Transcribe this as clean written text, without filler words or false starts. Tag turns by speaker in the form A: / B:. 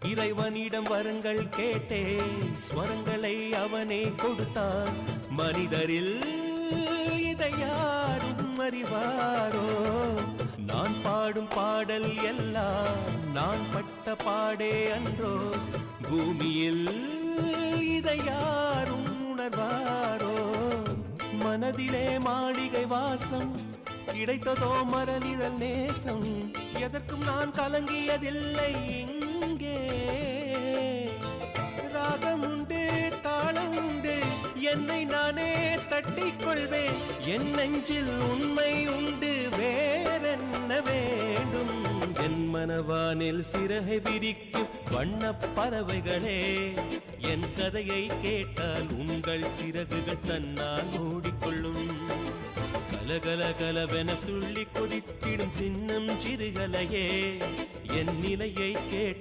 A: இறைவனிடம் வரங்கள் கேட்டேன், ஸ்வரங்களை அவனே கொடுத்தான். மனிதரில் இதை யாரும் அறிவாரோ? நான் பாடும் பாடல் எல்லாம் நான் பட்ட பாடே அன்றோ? பூமியில் இதை யாரும் உணர்வாரோ? மனதிலே மாளிகை வாசம், கிடைத்ததோ மரநிழல் நேசம். எதற்கும் நான் கலங்கியதில்லை இங்கே. ராகம் உண்டு, தாளம் உண்டு, என்னை நானே தட்டிக் கொள்வேன். என் நெஞ்சில் உண்மை உண்டு, வேறென்ன வேண்டும்? என் மனவானில் சிறகை விரிக்கும் வண்ணப் பறவைகளே, என் கதையை கேட்டால் உங்கள் சிறகுகள் தன்னால் மூடிக்கொள்ளும். கலகல கலவென துள்ளி கொதித்திடும் சின்னம் சிறுகலையே, என் நிலையை கேட்டு